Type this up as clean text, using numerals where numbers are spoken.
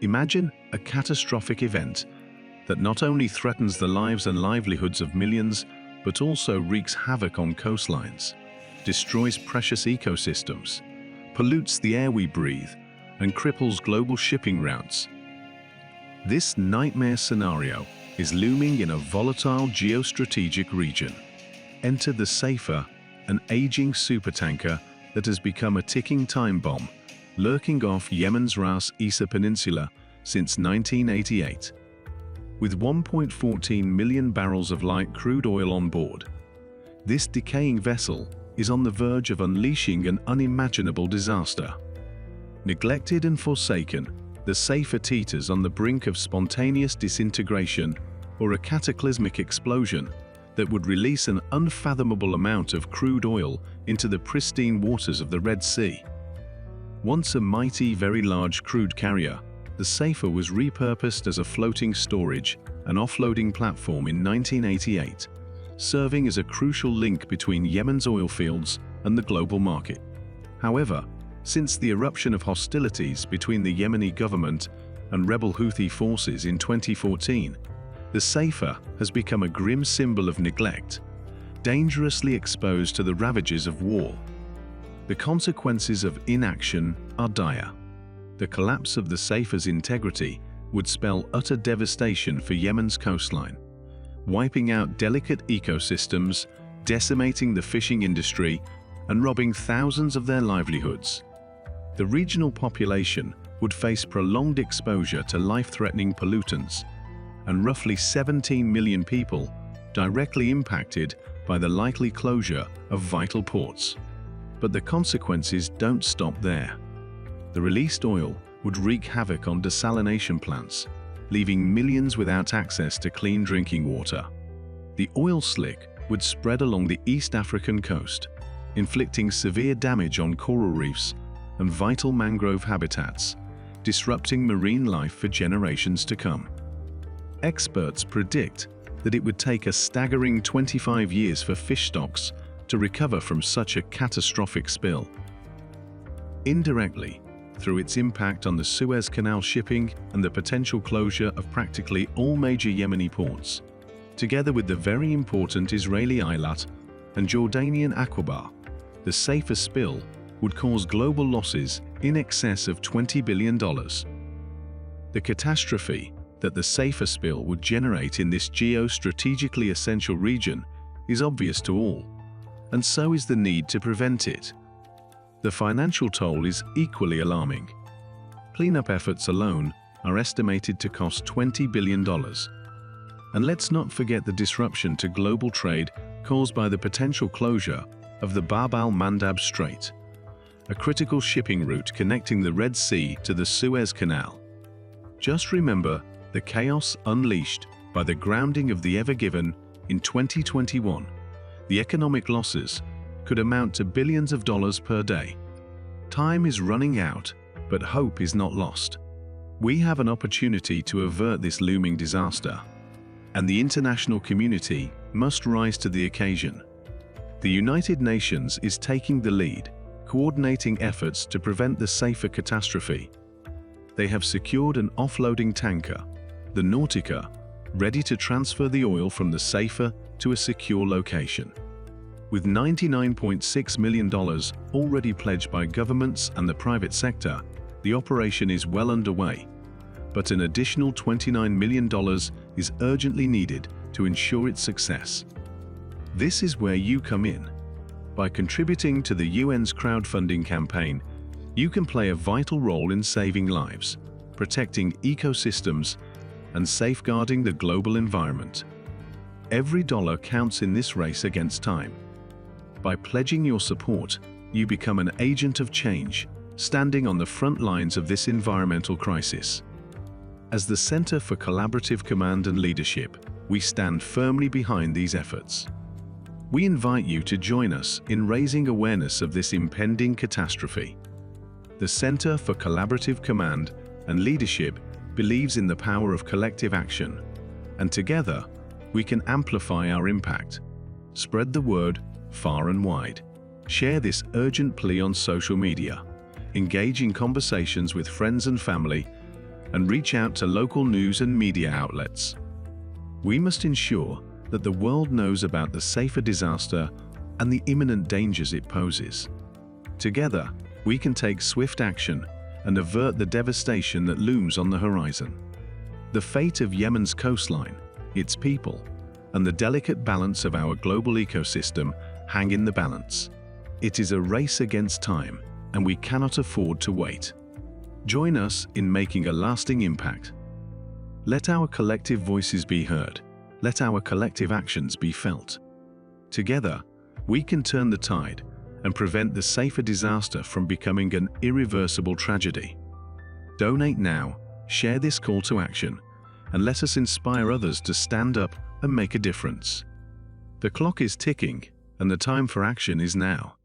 Imagine a catastrophic event that not only threatens the lives and livelihoods of millions, but also wreaks havoc on coastlines, destroys precious ecosystems, pollutes the air we breathe, and cripples global shipping routes. This nightmare scenario is looming in a volatile geostrategic region. Enter the Safer, an aging supertanker that has become a ticking time bomb, lurking off Yemen's Ras Isa Peninsula since 1988. With 1.14 million barrels of light crude oil on board, this decaying vessel is on the verge of unleashing an unimaginable disaster. Neglected and forsaken, the Safer teeters on the brink of spontaneous disintegration or a cataclysmic explosion that would release an unfathomable amount of crude oil into the pristine waters of the Red Sea. Once a mighty, very large crude carrier, the Safer was repurposed as a floating storage and offloading platform in 1988, serving as a crucial link between Yemen's oil fields and the global market. However, since the eruption of hostilities between the Yemeni government and rebel Houthi forces in 2014, the Safer has become a grim symbol of neglect, dangerously exposed to the ravages of war. The consequences of inaction are dire. The collapse of the Safer's integrity would spell utter devastation for Yemen's coastline, wiping out delicate ecosystems, decimating the fishing industry, and robbing thousands of their livelihoods. The regional population would face prolonged exposure to life-threatening pollutants, and roughly 17 million people directly impacted by the likely closure of vital ports. But the consequences don't stop there. The released oil would wreak havoc on desalination plants, leaving millions without access to clean drinking water. The oil slick would spread along the East African coast, inflicting severe damage on coral reefs and vital mangrove habitats, disrupting marine life for generations to come. Experts predict that it would take a staggering 25 years for fish stocks to recover from such a catastrophic spill. Indirectly, through its impact on the Suez Canal shipping and the potential closure of practically all major Yemeni ports, together with the very important Israeli Eilat and Jordanian Aqaba, the Safer spill would cause global losses in excess of $20 billion. The catastrophe that the Safer spill would generate in this geo-strategically essential region is obvious to all, and so is the need to prevent it. The financial toll is equally alarming. Cleanup efforts alone are estimated to cost $20 billion. And let's not forget the disruption to global trade caused by the potential closure of the Bab al-Mandab Strait, a critical shipping route connecting the Red Sea to the Suez Canal. Just remember the chaos unleashed by the grounding of the Ever Given in 2021. The economic losses could amount to billions of dollars per day. Time is running out, but hope is not lost. We have an opportunity to avert this looming disaster, and the international community must rise to the occasion. The United Nations is taking the lead, coordinating efforts to prevent the Safer catastrophe. They have secured an offloading tanker, the Nautica, ready to transfer the oil from the Safer to a secure location. With $99.6 million already pledged by governments and the private sector, the operation is well underway, but an additional $29 million is urgently needed to ensure its success. This is where you come in. By contributing to the UN's crowdfunding campaign, you can play a vital role in saving lives, protecting ecosystems, and safeguarding the global environment. Every dollar counts in this race against time. By pledging your support, you become an agent of change, standing on the front lines of this environmental crisis. As the Center for Collaborative Command and Leadership, we stand firmly behind these efforts. We invite you to join us in raising awareness of this impending catastrophe. The Center for Collaborative Command and Leadership believes in the power of collective action, and together we can amplify our impact. Spread the word far and wide. Share this urgent plea on social media. Engage in conversations with friends and family, and reach out to local news and media outlets. We must ensure that the world knows about the safer disaster and the imminent dangers it poses. Together, we can take swift action and avert the devastation that looms on the horizon. The fate of Yemen's coastline, its people, and the delicate balance of our global ecosystem hang in the balance. It is a race against time, and we cannot afford to wait. Join us in making a lasting impact. Let our collective voices be heard. Let our collective actions be felt. Together, we can turn the tide and prevent the safer disaster from becoming an irreversible tragedy. Donate now, share this call to action, and let us inspire others to stand up and make a difference. The clock is ticking, and the time for action is now.